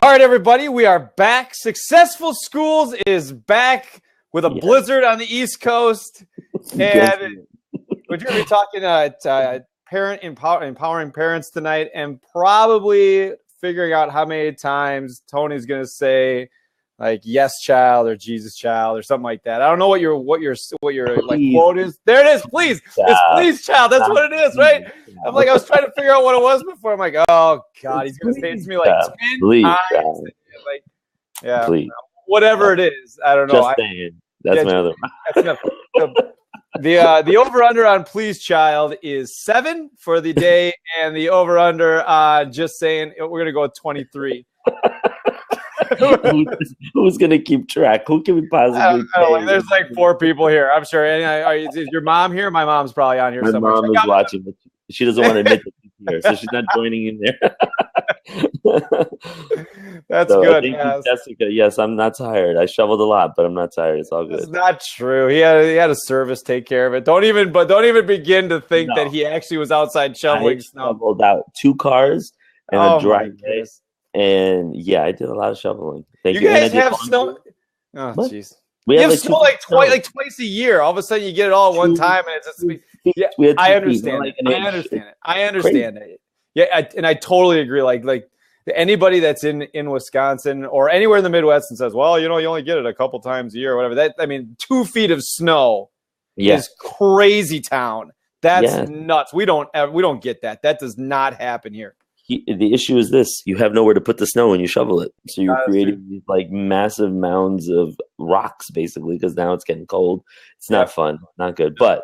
All right, everybody, we are back. Successful Schools is back with a blizzard on the East Coast. And we're going to be talking empowering parents tonight, and probably figuring out how many times Tony's going to say like "yes, child" or "Jesus, child" or something like that. I don't know what your like quote is. There it is. Please, it's "please, child." That's what it is, right? I'm like, I was trying to figure out what it was before. I'm like, oh God, he's going to say it to me like 10 times. Like, yeah, please. Whatever it is, I don't know. Just saying. That's my other. The over-under on "please, child" is 7 for the day, and the over-under just saying we're going to go with 23. Who's going to keep track? Who can we possibly I don't know, there's like 4 people here, I'm sure. Is your mom here? My mom's probably on here My somewhere. mom is watching. She doesn't want to admit that she's here, so she's not joining in there. That's good. Jessica, yes, I'm not tired. I shoveled a lot, but I'm not tired. It's all good. It's not true. He had a service take care of it. Don't even begin to think that he actually was outside shoveling snow. I shoveled out 2 cars and a driveway. And I did a lot of shoveling. Thank you. You guys have snow? Oh, jeez. You have snow like twice a year. All of a sudden, you get it all at one time, and it's just I understand it. I understand it. Yeah, and I totally agree. Like anybody that's in Wisconsin or anywhere in the Midwest and says, "Well, you only get it a couple times a year or whatever." 2 feet of snow is crazy town. That's nuts. We don't get that. That does not happen here. The issue is this: you have nowhere to put the snow when you shovel it, so you're creating these like massive mounds of rocks, basically, because now it's getting cold. It's not fun, not good. But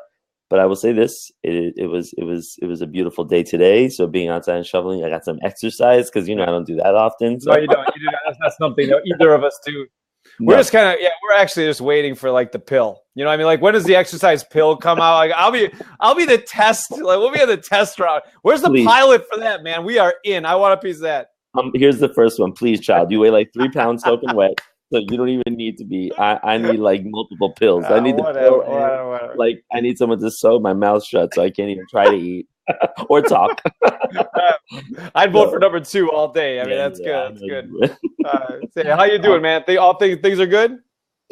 I will say this: it was a beautiful day today. So being outside and shoveling, I got some exercise because I don't do that often. So. No, you don't. You do not. That's not something that either of us do. We're just kind of we're actually just waiting for like the pill. You know what I mean? Like, when does the exercise pill come out? Like, I'll be the test. Like, we'll be on the test route. Where's the pilot for that, man? We are in. I want a piece of that. Here's the first one. Please, child. You weigh like 3 pounds soaking wet. So you don't even need to be. I need like multiple pills. I need the pill. Whatever. Like, I need someone to sew my mouth shut so I can't even try to eat or talk. I'd vote for number 2 all day. I mean, that's good. That's good. How you doing, man? Things are good.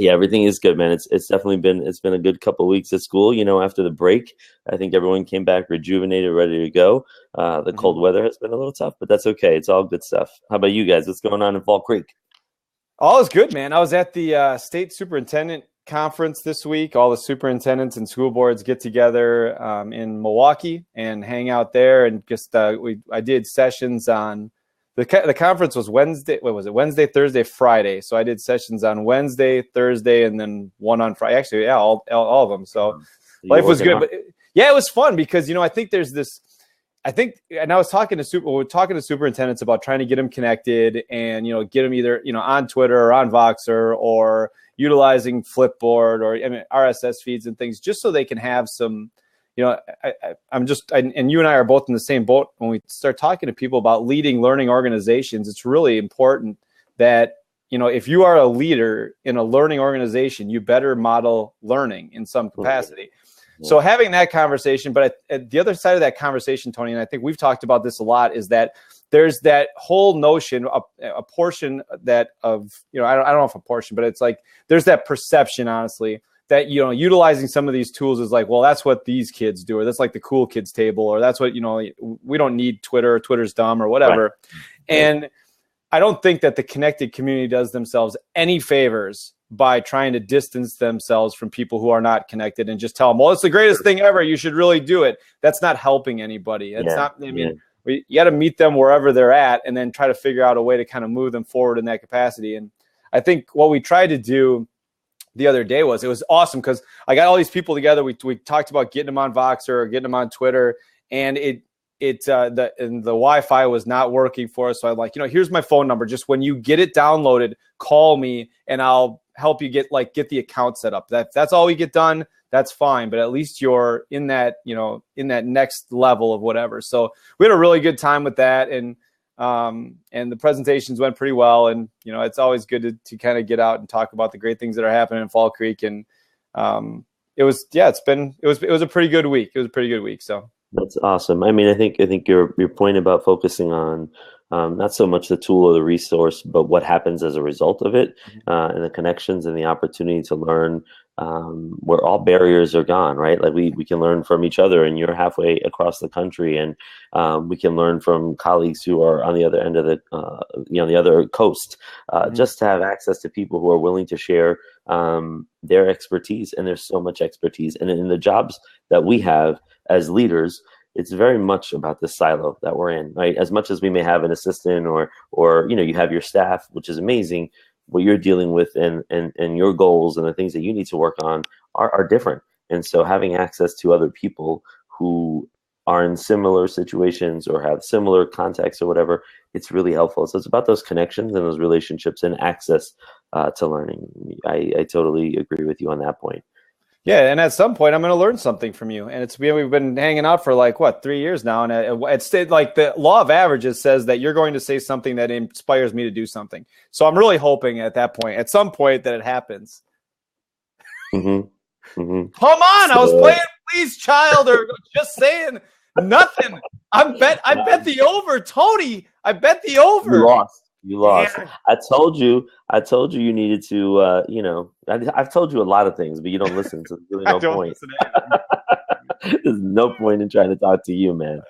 Yeah, everything is good, man. It's definitely been a good couple of weeks at school. After the break, I think everyone came back rejuvenated, ready to go. The cold weather has been a little tough, but that's okay. It's all good stuff. How about you guys? What's going on in Fall Creek? All is good, man. I was at the state superintendent conference this week. All the superintendents and school boards get together in Milwaukee and hang out there. And just I did sessions on the conference was Wednesday. What was it? Wednesday, Thursday, Friday. So I did sessions on Wednesday, Thursday, and then one on Friday. Actually, all of them. So life was good. But it was fun because I think there's this. And I was talking to superintendents about trying to get them connected and get them either on Twitter or on Voxer or utilizing Flipboard or RSS feeds and things, just so they can have some. And you and I are both in the same boat. When we start talking to people about leading learning organizations, it's really important that if you are a leader in a learning organization, you better model learning in some capacity. So having that conversation, but at the other side of that conversation, Tony, and I think we've talked about this a lot, is that there's that whole notion, a portion that of, I don't know if a portion, but it's like there's that perception, honestly, that, utilizing some of these tools is like, well, that's what these kids do, or that's like the cool kids table, or that's what, we don't need Twitter, or Twitter's dumb or whatever. Right. And I don't think that the connected community does themselves any favors by trying to distance themselves from people who are not connected and just tell them, well, it's the greatest thing ever. You should really do it. That's not helping anybody. It's not, you got to meet them wherever they're at and then try to figure out a way to kind of move them forward in that capacity. And I think what we tried to do the other day it was awesome because I got all these people together. We talked about getting them on Voxer or getting them on Twitter, and the Wi-Fi was not working for us. So I'm like, here's my phone number. Just when you get it downloaded, call me and I'll help you get the account set up. That's all we get done. That's fine. But at least you're in that next level of whatever. So we had a really good time with that. And the presentations went pretty well. And, it's always good to kind of get out and talk about the great things that are happening in Fall Creek. And it was a pretty good week. It was a pretty good week. So. That's awesome. I mean, I think your point about focusing on not so much the tool or the resource, but what happens as a result of it, and the connections and the opportunity to learn, where all barriers are gone, right? Like we can learn from each other, and you're halfway across the country, and we can learn from colleagues who are on the other end of the, the other coast, just to have access to people who are willing to share their expertise. And there's so much expertise, and in the jobs that we have as leaders, it's very much about the silo that we're in, right? As much as we may have an assistant or you have your staff, which is amazing, what you're dealing with and your goals and the things that you need to work on are different. And so having access to other people who are in similar situations or have similar contacts or whatever, it's really helpful. So it's about those connections and those relationships and access to learning. I totally agree with you on that point. Yeah, and at some point, I'm going to learn something from you. And we've been hanging out for 3 years now, and it's like the law of averages says that you're going to say something that inspires me to do something. So I'm really hoping at some point, that it happens. Mm-hmm. Mm-hmm. Come on, I was playing Please Child or just saying nothing. I bet the over, Tony. I bet the over. You lost. Yeah. I told you you needed to, I've told you a lot of things, but you don't listen. So there's really no point. There's no point in trying to talk to you, man.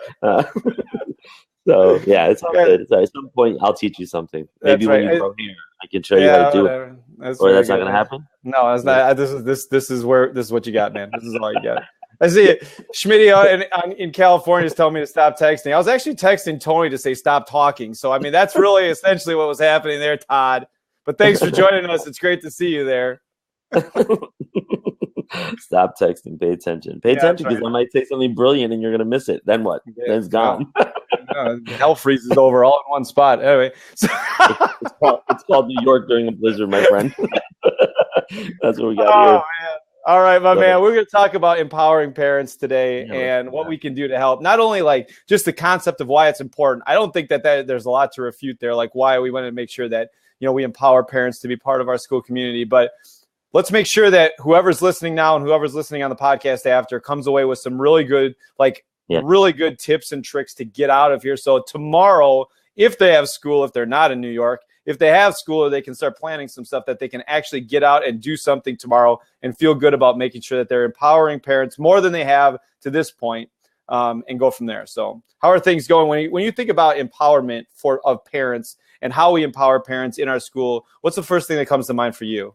So yeah, it's all good. So at some point, I'll teach you something. Maybe when you grow hair, I can show you how to do it. That's not going to happen. No, it's not. This is what you got, man. This is all you got. I see it. Schmitty in California is telling me to stop texting. I was actually texting Tony to say stop talking. So, I mean, that's really essentially what was happening there, Todd. But thanks for joining us. It's great to see you there. Stop texting. Pay attention. Pay attention because I might say something brilliant and you're going to miss it. Then what? Yeah, then it's gone. Hell freezes over all in one spot. Anyway. So it's called New York during a blizzard, my friend. That's what we got here. Man. All right, my man. We're going to talk about empowering parents today and what we can do to help. Not only just the concept of why it's important. I don't think that there's a lot to refute there, like why we want to make sure that we empower parents to be part of our school community. But let's make sure that whoever's listening now and whoever's listening on the podcast after comes away with some really good, really good tips and tricks to get out of here. So tomorrow, if they have school, if they're not in New York, if they have school, they can start planning some stuff that they can actually get out and do something tomorrow and feel good about making sure that they're empowering parents more than they have to this point, and go from there. So how are things going? When you think about empowerment of parents and how we empower parents in our school, what's the first thing that comes to mind for you?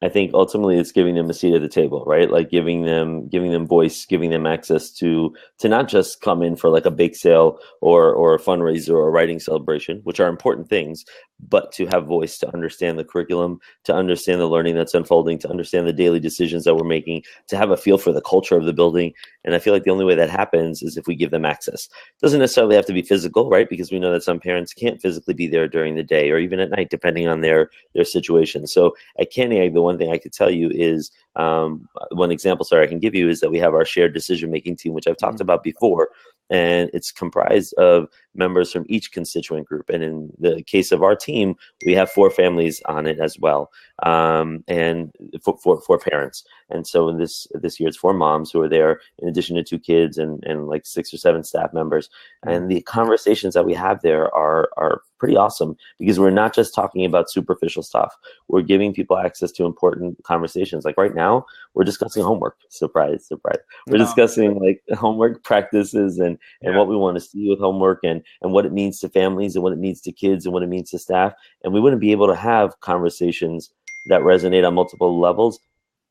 I think ultimately it's giving them a seat at the table, right? Like giving them voice, giving them access to not just come in for a bake sale or a fundraiser or a writing celebration, which are important things, but to have voice, to understand the curriculum, to understand the learning that's unfolding, to understand the daily decisions that we're making, to have a feel for the culture of the building. And I feel like the only way that happens is if we give them access. It doesn't necessarily have to be physical, right? Because we know that some parents can't physically be there during the day or even at night, depending on their situation. So at Canning, the one thing I could tell you is, one example, I can give you is that we have our shared decision-making team, which I've talked about before, and it's comprised of members from each constituent group. And in the case of our team, we have 4 families on it as well, and for parents. And so in this year, it's 4 moms who are there, in addition to 2 kids and 6 or 7 staff members. And the conversations that we have there are pretty awesome because we're not just talking about superficial stuff. We're giving people access to important conversations. Like right now, we're discussing homework. Surprise, surprise. We're discussing homework practices and what we want to see with homework and what it means to families and what it means to kids and what it means to staff. And we wouldn't be able to have conversations that resonate on multiple levels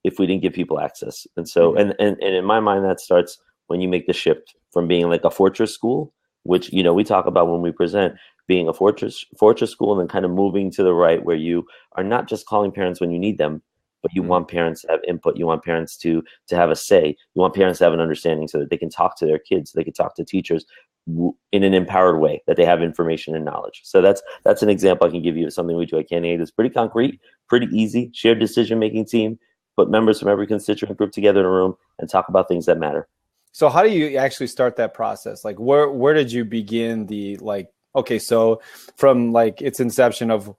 if we didn't give people access. And so, and in my mind, that starts when you make the shift from being a fortress school, which, we talk about when we present, being a fortress school, and then kind of moving to the right where you are not just calling parents when you need them, but you want parents to have input. You want parents to have a say. You want parents to have an understanding so that they can talk to their kids, so they can talk to teachers in an empowered way, that they have information and knowledge. So that's an example I can give you of something we do at Canning. It's pretty concrete, pretty easy, shared decision-making team, put members from every constituent group together in a room and talk about things that matter. So how do you actually start that process? Where did you begin okay, so from its inception of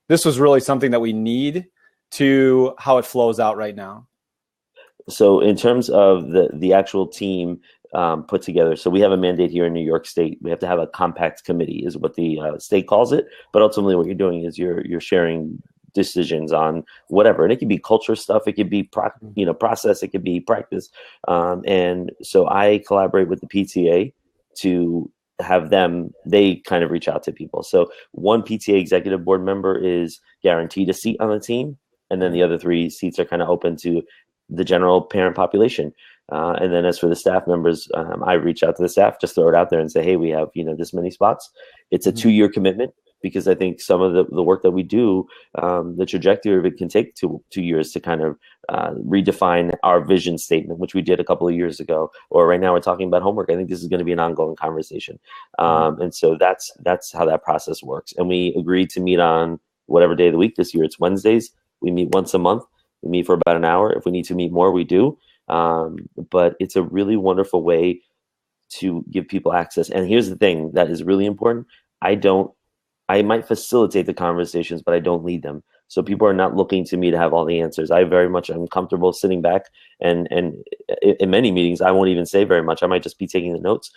this was really something that we need to how it flows out right now? So in terms of the actual team, put together. So we have a mandate here in New York State. We have to have a compact committee, is what the state calls it. But ultimately, what you're doing is you're sharing decisions on whatever, and it could be culture stuff, it could be process, it could be practice. And so I collaborate with the PTA to have them. They kind of reach out to people. So one PTA executive board member is guaranteed a seat on the team, and then the other 3 seats are kind of open to the general parent population. And then as for the staff members, I reach out to the staff, just throw it out there and say, hey, we have, this many spots. It's a 2-year commitment, because I think some of the work that we do, the trajectory of it can take 2 years to kind of redefine our vision statement, which we did a couple of years ago. Or right now we're talking about homework. I think this is going to be an ongoing conversation. And so that's how that process works. And we agreed to meet on whatever day of the week. This year it's Wednesdays. We meet once a month. We meet for about an hour. If we need to meet more, we do. But it's a really wonderful way to give people access. And here's the thing that is really important. I might facilitate the conversations, but I don't lead them. So people are not looking to me to have all the answers. I very much am comfortable sitting back, and in many meetings, I won't even say very much. I might just be taking the notes,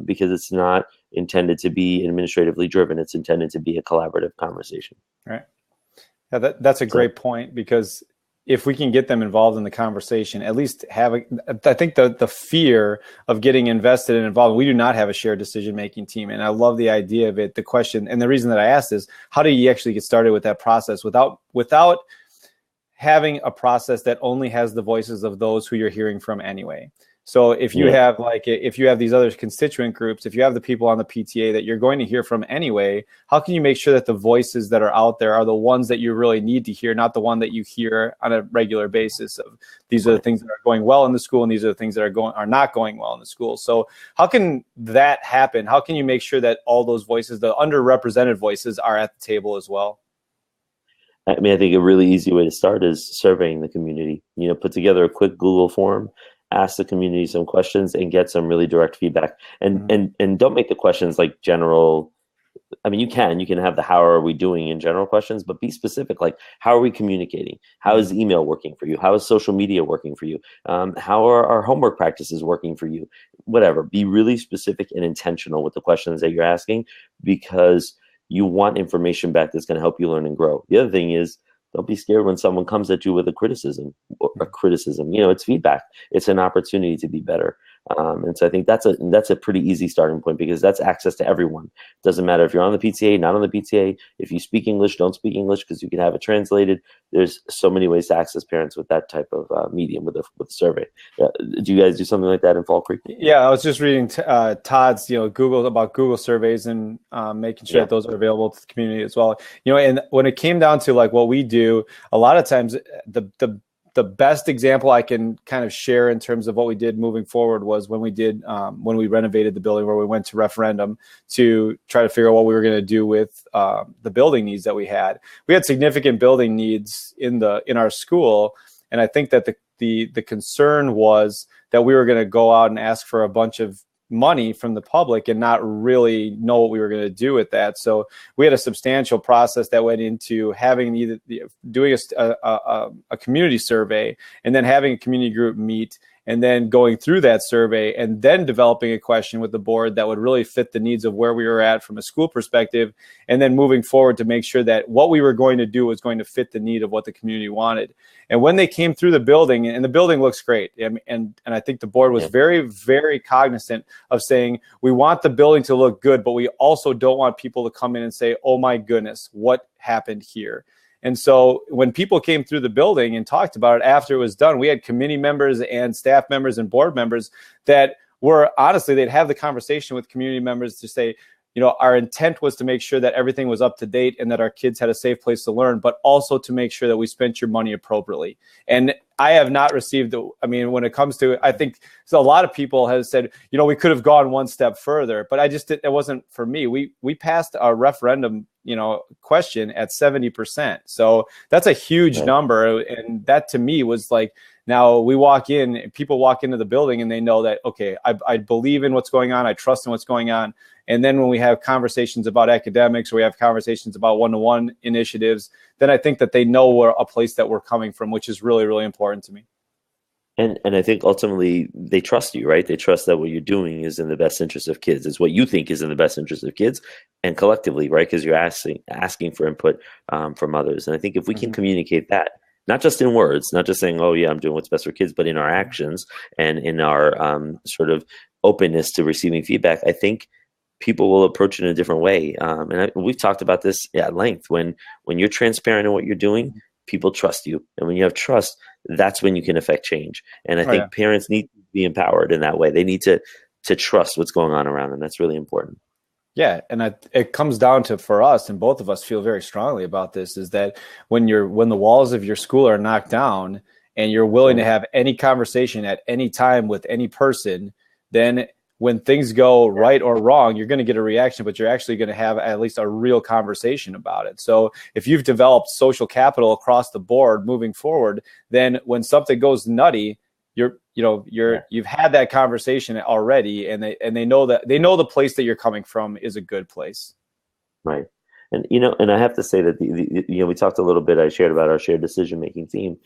because it's not intended to be administratively driven. It's intended to be a collaborative conversation. Right. Yeah, that's a great point, because if we can get them involved in the conversation, at least I think the fear of getting invested and involved, we do not have a shared decision-making team. And I love the idea of it. The question, and the reason that I asked is, how do you actually get started with that process without having a process that only has the voices of those who you're hearing from anyway? So if you have if you have these other constituent groups, if you have the people on the PTA that you're going to hear from anyway, how can you make sure that the voices that are out there are the ones that you really need to hear, not the one that you hear on a regular basis of these are the things that are going well in the school and these are the things that are not going well in the school? So how can that happen? How can you make sure that all those voices, the underrepresented voices, are at the table as well? I mean, I think a really easy way to start is surveying the community. Put together a quick Google form, ask the community some questions, and get some really direct feedback. And don't make the questions like general. I mean, you can have the how are we doing in general questions, but be specific. Like, how are we communicating? How is email working for you? How is social media working for you? How are our homework practices working for you? Whatever. Be really specific and intentional with the questions that you're asking, because you want information back that's going to help you learn and grow. The other thing is, don't be scared when someone comes at you with a criticism. It's feedback. It's an opportunity to be better. And so I think that's a pretty easy starting point, because that's access to everyone. Doesn't matter if you're on the PTA, not on the PTA. If you speak English, don't speak English, because you can have it translated. There's so many ways to access parents with that type of medium with a survey. Do you guys do something like that in Fall Creek? Yeah, I was just reading Todd's Google surveys and making sure that those are available to the community as well. And when it came down to like what we do, a lot of times the best example I can kind of share in terms of what we did moving forward was when we renovated the building, where we went to referendum to try to figure out what we were going to do with the building needs that we had. We had significant building needs in our school, and I think that the concern was that we were going to go out and ask for a bunch of money from the public and not really know what we were going to do with that. So we had a substantial process that went into having doing a community survey, and then having a community group meet, and then going through that survey, and then developing a question with the board that would really fit the needs of where we were at from a school perspective, and then moving forward to make sure that what we were going to do was going to fit the need of what the community wanted. And when they came through the building, and the building looks great, and I think the board was very, very cognizant of saying, we want the building to look good, but we also don't want people to come in and say, oh my goodness, what happened here? And so when people came through the building and talked about it after it was done, we had committee members and staff members and board members that were, honestly, they'd have the conversation with community members to say, our intent was to make sure that everything was up to date and that our kids had a safe place to learn, but also to make sure that we spent your money appropriately. And I have not received, when it comes to, I think so a lot of people have said, we could have gone one step further, but it wasn't for me. We passed a referendum, question at 70%. So that's a huge number. And that to me was like, now people walk into the building and they know that, okay, I believe in what's going on. I trust in what's going on. And then when we have conversations about academics, or we have conversations about one-to-one initiatives, then I think that they know a place that we're coming from, which is really, really important to me. And I think ultimately they trust you, right? They trust that what you're doing is in the best interest of kids. It's what you think is in the best interest of kids, and collectively, right? Because you're asking for input from others. And I think if we can communicate that, not just in words, not just saying, "Oh yeah, I'm doing what's best for kids," but in our actions and in our sort of openness to receiving feedback, I think people will approach it in a different way. We've talked about this at length. When you're transparent in what you're doing, people trust you, and when you have trust, that's when you can affect change. And I think parents need to be empowered in that way. They need to trust what's going on around them. That's really important. Yeah, and it comes down to, for us, and both of us feel very strongly about this, is that when the walls of your school are knocked down and you're willing to have any conversation at any time with any person, then when things go right or wrong, you're going to get a reaction, but you're actually going to have at least a real conversation about it. So if you've developed social capital across the board moving forward, then when something goes nutty, you've had that conversation already, and they know the place that you're coming from is a good place. Right. And I have to say that we talked a little bit, I shared about our shared decision-making team,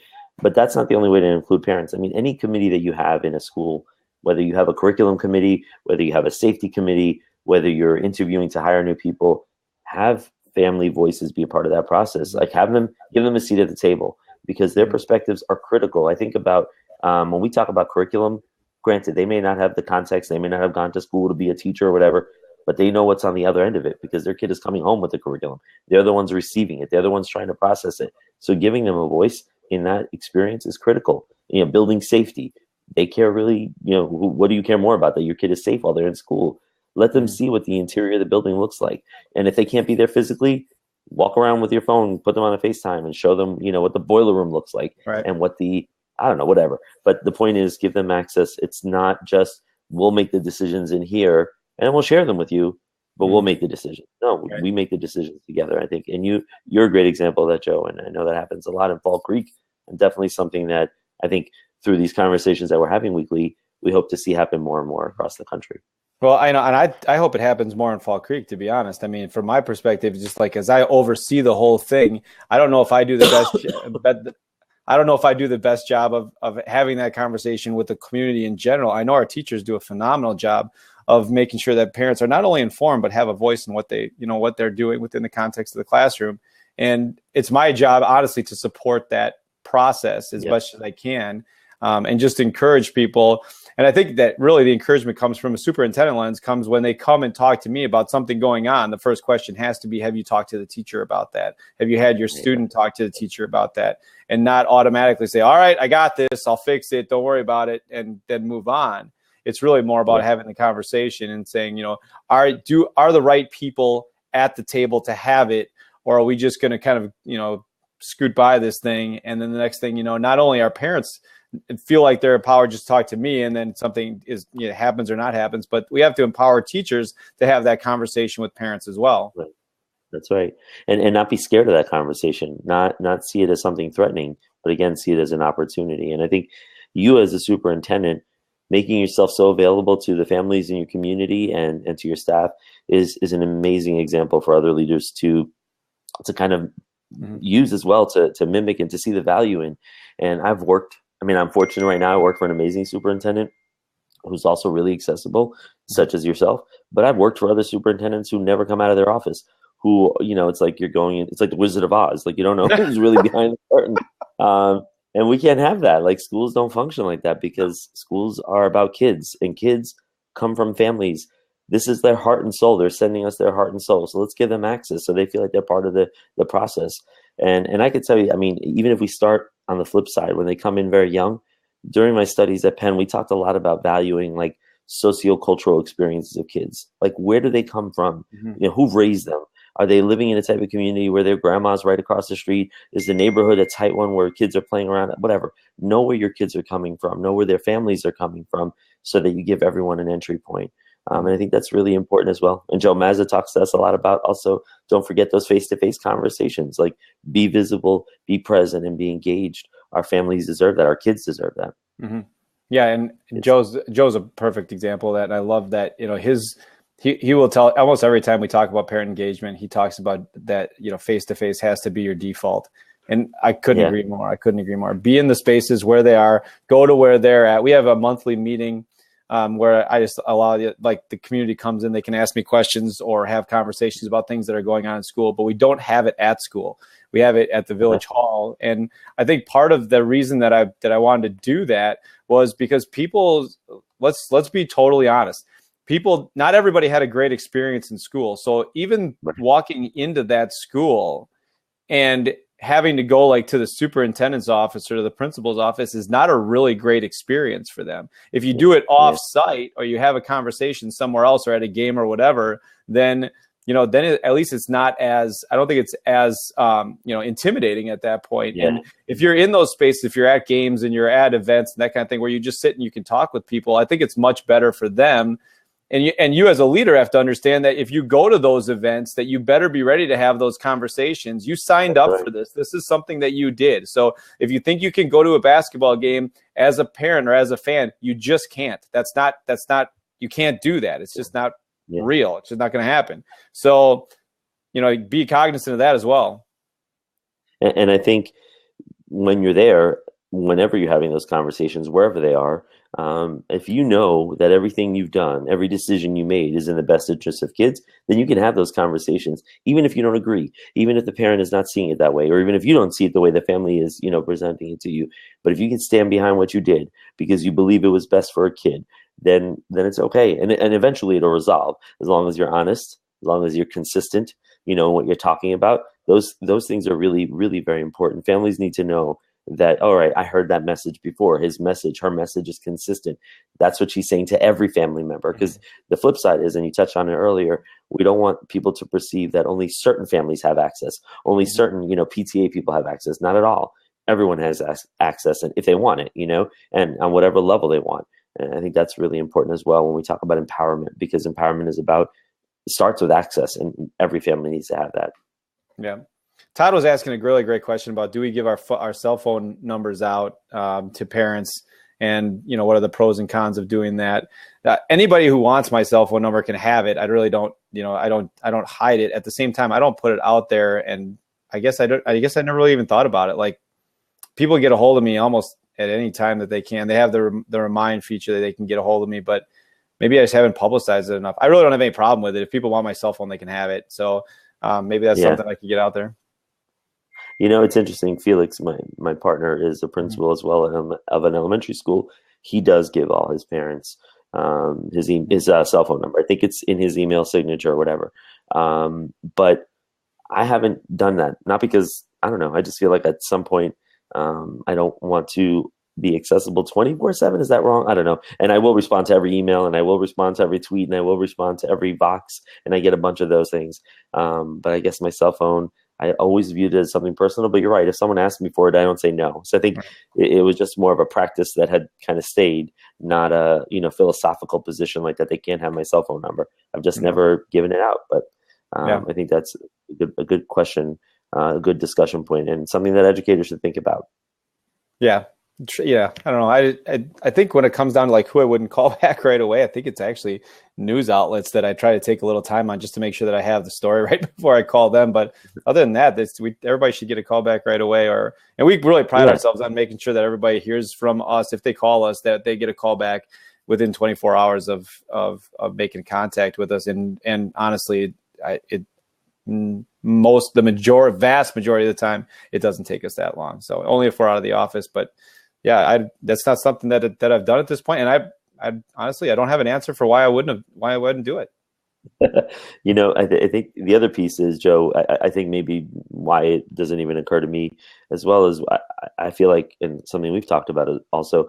but that's not the only way to include parents. I mean, any committee that you have in a school, whether you have a curriculum committee, whether you have a safety committee, whether you're interviewing to hire new people, have family voices be a part of that process. Like give them a seat at the table, because their perspectives are critical. I think about when we talk about curriculum, granted, they may not have the context, they may not have gone to school to be a teacher or whatever, but they know what's on the other end of it because their kid is coming home with the curriculum. They're the ones receiving it. They're the ones trying to process it. So giving them a voice in that experience is critical. Building safety. They care really, what do you care more about? That your kid is safe while they're in school. Let them see what the interior of the building looks like. And if they can't be there physically, walk around with your phone, put them on a FaceTime and show them, what the boiler room looks like and what I don't know, whatever. But the point is, give them access. It's not just, we'll make the decisions in here and we'll share them with you, but we'll make the decision. No, we make the decisions together, I think. And you're a great example of that, Joe. And I know that happens a lot in Fall Creek, and definitely something that I think through these conversations that we're having weekly, we hope to see happen more and more across the country. Well, I know, and I hope it happens more in Fall Creek, to be honest. I mean, from my perspective, just like as I oversee the whole thing, I don't know if I do the best. I don't know if I do the best job of having that conversation with the community in general. I know our teachers do a phenomenal job of making sure that parents are not only informed, but have a voice in what they're doing within the context of the classroom. And it's my job, honestly, to support that process as much as I can, and just encourage people. And I think that really the encouragement comes from a superintendent lens, comes when they come and talk to me about something going on. The first question has to be, have you talked to the teacher about that? Have you had your student talk to the teacher about that? And not automatically say, all right, I got this, I'll fix it, don't worry about it, and then move on. It's really more about having the conversation and saying, are the right people at the table to have it, or are we just going to kind of, scoot by this thing? And then the next thing, not only are parents feel like they're empowered just talk to me, and then something happens or not happens, but we have to empower teachers to have that conversation with parents as well. Right. That's right. And not be scared of that conversation, not see it as something threatening, but again, see it as an opportunity. And I think you as a superintendent, making yourself so available to the families in your community and to your staff is an amazing example for other leaders to kind of use as well, to mimic and to see the value in. And I'm fortunate right now. I work for an amazing superintendent who's also really accessible, such as yourself. But I've worked for other superintendents who never come out of their office, who, it's like you're going in, it's like the Wizard of Oz. Like, you don't know who's really behind the curtain. And we can't have that. Like, schools don't function like that, because schools are about kids, and kids come from families. This is their heart and soul. They're sending us their heart and soul. So let's give them access so they feel like they're part of the process. And I could tell you, even if we start on the flip side, when they come in very young, during my studies at Penn, we talked a lot about valuing like sociocultural experiences of kids. Like, where do they come from? Who raised them? Are they living in a type of community where their grandma's right across the street? Is the neighborhood a tight one where kids are playing around? Whatever. Know where your kids are coming from. Know where their families are coming from, so that you give everyone an entry point. And I think that's really important as well. And Joe Mazza talks to us a lot about also, don't forget those face-to-face conversations. Like, be visible, be present, and be engaged. Our families deserve that. Our kids deserve that. Mm-hmm. Yeah, and Joe's a perfect example of that. And I love that, he will tell almost every time we talk about parent engagement, he talks about that, face-to-face has to be your default. And I couldn't agree more. I couldn't agree more. Be in the spaces where they are, go to where they're at. We have a monthly meeting where I just allow the community comes in, they can ask me questions or have conversations about things that are going on in school, but we don't have it at school. We have it at the village hall. And I think part of the reason that I wanted to do that was because people, let's be totally honest. People, not everybody had a great experience in school. So even walking into that school and having to go like to the superintendent's office or to the principal's office is not a really great experience for them. If you do it off site or you have a conversation somewhere else or at a game or whatever, then at least it's not as, I don't think it's as, intimidating at that point. Yeah. And if you're in those spaces, if you're at games and you're at events and that kind of thing, where you just sit and you can talk with people, I think it's much better for them. And you as a leader have to understand that if you go to those events, that you better be ready to have those conversations. You signed up for this. This is something that you did. So if you think you can go to a basketball game as a parent or as a fan, you just can't. That's not, you can't do that. It's just not real. It's just not going to happen. So, be cognizant of that as well. And I think when you're there, whenever you're having those conversations, wherever they are, if you know that everything you've done, every decision you made is in the best interest of kids, then you can have those conversations, even if you don't agree, even if the parent is not seeing it that way, or even if you don't see it the way the family is, presenting it to you. But if you can stand behind what you did because you believe it was best for a kid, then it's okay. And eventually it'll resolve, as long as you're honest, as long as you're consistent, in what you're talking about. Those things are really, really very important. Families need to know that, all right, I heard that message before. Her message is consistent. That's what she's saying to every family member. Because the flip side is, and you touched on it earlier, we don't want people to perceive that only certain families have access, only certain, PTA people have access. Not at all. Everyone has access, and if they want it, and on whatever level they want. And I think that's really important as well when we talk about empowerment, because empowerment starts with access, and every family needs to have that. Yeah. Todd was asking a really great question about, do we give our cell phone numbers out to parents, and what are the pros and cons of doing that? Anybody who wants my cell phone number can have it. I really don't, I don't hide it. At the same time, I don't put it out there, and I guess I never really even thought about it. Like, people get a hold of me almost at any time that they can. They have the remind feature that they can get a hold of me, but maybe I just haven't publicized it enough. I really don't have any problem with it. If people want my cell phone, they can have it. So maybe that's something I can get out there. It's interesting. Felix, my partner, is a principal as well of an elementary school. He does give all his parents his cell phone number. I think it's in his email signature or whatever. But I haven't done that. Not because, I don't know, I just feel like at some point I don't want to be accessible 24/7. Is that wrong? I don't know. And I will respond to every email, and I will respond to every tweet, and I will respond to every Vox, and I get a bunch of those things. But I guess my cell phone, I always viewed it as something personal. But you're right. If someone asks me for it, I don't say no. So I think it was just more of a practice that had kind of stayed, not a philosophical position like that they can't have my cell phone number. I've just never given it out. But I think that's a good question, a good discussion point, and something that educators should think about. Yeah. Yeah, I don't know. I think when it comes down to like who I wouldn't call back right away, I think it's actually news outlets that I try to take a little time on just to make sure that I have the story right before I call them. But other than that, everybody should get a call back right away. And we really pride ourselves on making sure that everybody hears from us. If they call us, that they get a call back within 24 hours of making contact with us. And honestly, vast majority of the time, it doesn't take us that long. So only if we're out of the office, but yeah, that's not something that I've done at this point. And I honestly, I don't have an answer for why I wouldn't do it. I think the other piece is, Joe, I think maybe why it doesn't even occur to me, as well as I feel like, and something we've talked about also,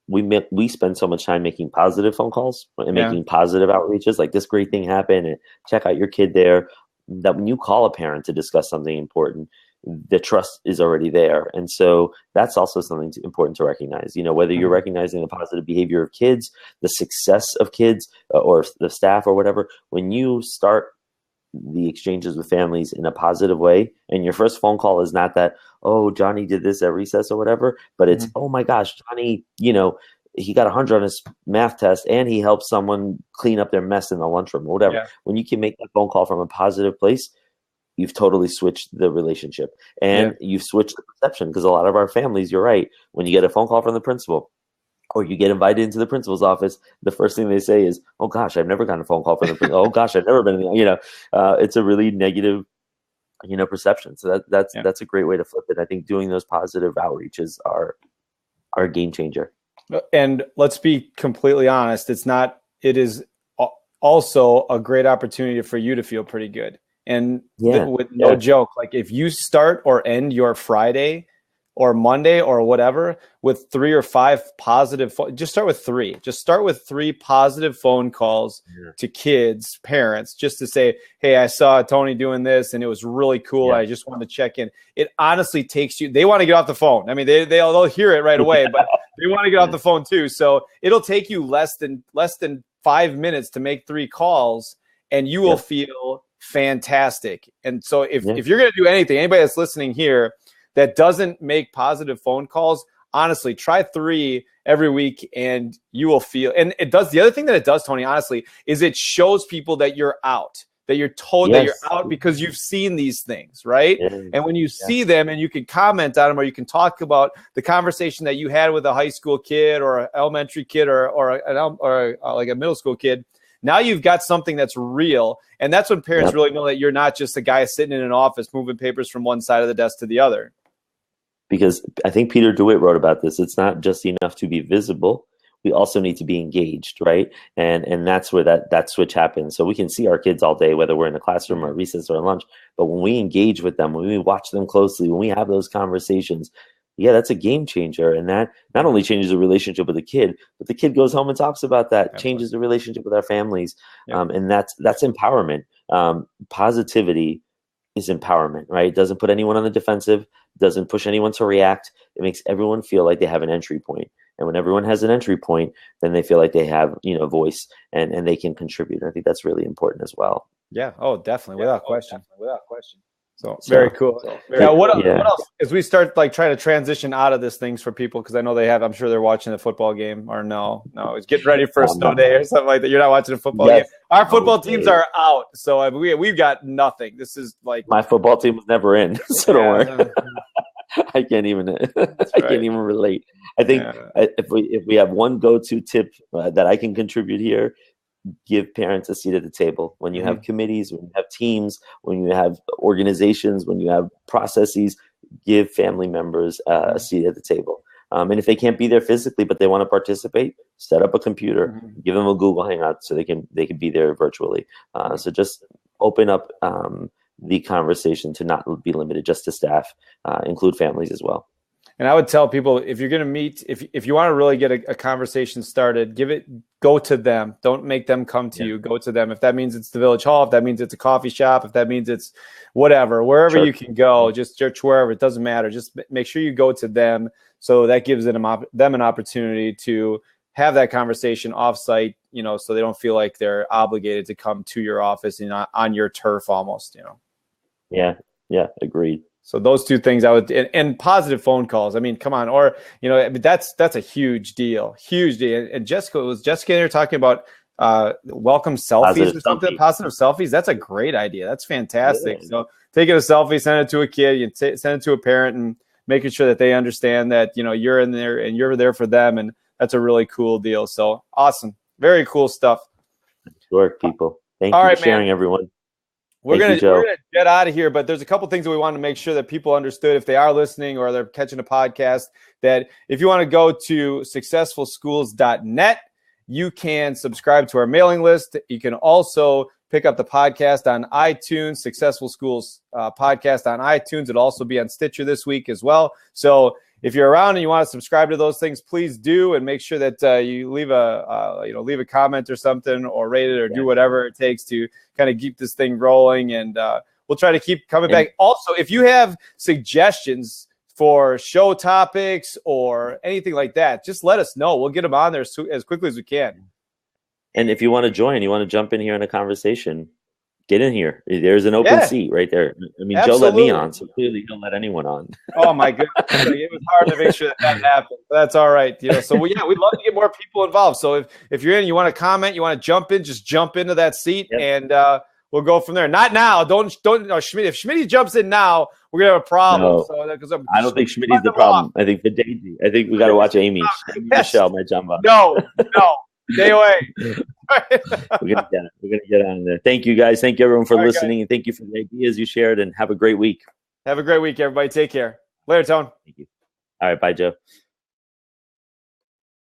we spend so much time making positive phone calls and making positive outreaches, like this great thing happened and check out your kid there, that when you call a parent to discuss something important, the trust is already there. And so that's also something important to recognize, whether you're recognizing the positive behavior of kids, the success of kids or the staff or whatever, when you start the exchanges with families in a positive way, and your first phone call is not that, oh, Johnny did this at recess or whatever, but it's, oh my gosh, Johnny, he got 100 on his math test and he helped someone clean up their mess in the lunchroom or whatever. Yeah. When you can make that phone call from a positive place, you've totally switched the relationship, and you've switched the perception, because a lot of our families, you're right, when you get a phone call from the principal or you get invited into the principal's office, the first thing they say is, oh gosh, I've never gotten a phone call from the principal. Oh gosh, I've never been, it's a really negative, perception. So that's a great way to flip it. I think doing those positive outreaches are a game changer. And let's be completely honest, it is also a great opportunity for you to feel pretty good. And with no joke, like if you start or end your Friday or Monday or whatever with 3 or 5 positive, just start with 3. Just start with 3 positive phone calls to kids, parents, just to say, hey, I saw Tony doing this and it was really cool. I just wanted to check in. It honestly takes you, they want to get off the phone. I mean, they'll hear it right away, but they want to get off the phone too. So it'll take you less than 5 minutes to make 3 calls, and you will feel fantastic. And so if you're going to do anything, anybody that's listening here that doesn't make positive phone calls, honestly, try 3 every week and you will feel, and it does, the other thing that it does, Tony, honestly, is it shows people that you're out, that you're told that you're out because you've seen these things, right? And when you see them and you can comment on them, or you can talk about the conversation that you had with a high school kid or an elementary kid or like a middle school kid, now you've got something that's real. And that's when parents really know that you're not just a guy sitting in an office moving papers from one side of the desk to the other. Because I think Peter DeWitt wrote about this. It's not just enough to be visible. We also need to be engaged, right? And that's where that switch happens. So we can see our kids all day, whether we're in the classroom or recess or lunch. But when we engage with them, when we watch them closely, when we have those conversations, that's a game changer. And that not only changes the relationship with the kid, but the kid goes home and talks about that, changes the relationship with our families. And that's empowerment. Positivity is empowerment, right? It doesn't put anyone on the defensive, doesn't push anyone to react. It makes everyone feel like they have an entry point. And when everyone has an entry point, then they feel like they have, a voice and they can contribute. I think that's really important as well. Yeah. Oh, definitely. Without question. So very cool. What else as we start trying to transition out of this things for people? Cause I know I'm sure they're watching the football game, or no, it's getting ready for a snow day or something like that. You're not watching a football game. Our football teams are out. So we've got nothing. This is my football team was never in. So don't worry. I can't even relate. I think if we have one go-to tip that I can contribute here, give parents a seat at the table. When you have committees, when you have teams, when you have organizations, when you have processes, give family members a seat at the table. And if they can't be there physically, but they want to participate, set up a computer, give them a Google Hangout so they can be there virtually. So just open up the conversation to not be limited just to staff, include families as well. And I would tell people, if you're going to meet, if you want to really get a conversation started, go to them. Don't make them come to you. Go to them. If that means it's the village hall, if that means it's a coffee shop, if that means it's whatever, wherever you can go, just church, wherever, it doesn't matter. Just make sure you go to them. So that gives them an opportunity to have that conversation offsite, so they don't feel like they're obligated to come to your office and on your turf almost, Yeah. Agreed. So those 2 things and positive phone calls. I mean, come on. Or, that's a huge deal. And Jessica in there talking about welcome selfies or something. Positive selfies. That's a great idea. That's fantastic. Yeah. So taking a selfie, send it to a kid, you send it to a parent, and making sure that they understand that, you're in there and you're there for them. And that's a really cool deal. So awesome. Very cool stuff. Work, people. Thank you for sharing, everyone. We're gonna get out of here, but there's a couple things that we want to make sure that people understood if they are listening or they're catching a podcast, that if you want to go to successfulschools.net, you can subscribe to our mailing list. You can also pick up the podcast on iTunes, Successful Schools podcast on iTunes. It'll also be on Stitcher this week as well. So if you're around and you want to subscribe to those things, please do, and make sure that you leave a comment or something, or rate it, or do whatever it takes to kind of keep this thing rolling. And we'll try to keep coming back. Also, if you have suggestions for show topics or anything like that, just let us know. We'll get them on there as quickly as we can. And if you want to join, you want to jump in here in a conversation, get in here. There's an open seat right there. I mean, Joe let me on, so clearly he'll let anyone on. Oh my goodness. It was hard to make sure that happened. But that's all right. So we'd love to get more people involved. So if you're in, you want to comment, you want to jump in, just jump into that seat, and we'll go from there. Not now. Don't. No, Schmidt. If Schmidt jumps in now, we're gonna have a problem. No, So, I don't think Schmidt's the problem. I think for Daisy. I think we got to watch Amy. Michelle might jump up. No. Stay away. We're gonna get on there. Thank you guys. Thank you everyone for listening, and thank you for the ideas you shared. And have a great week. Have a great week, everybody. Take care. Later, Tone. Thank you. All right, bye, Joe.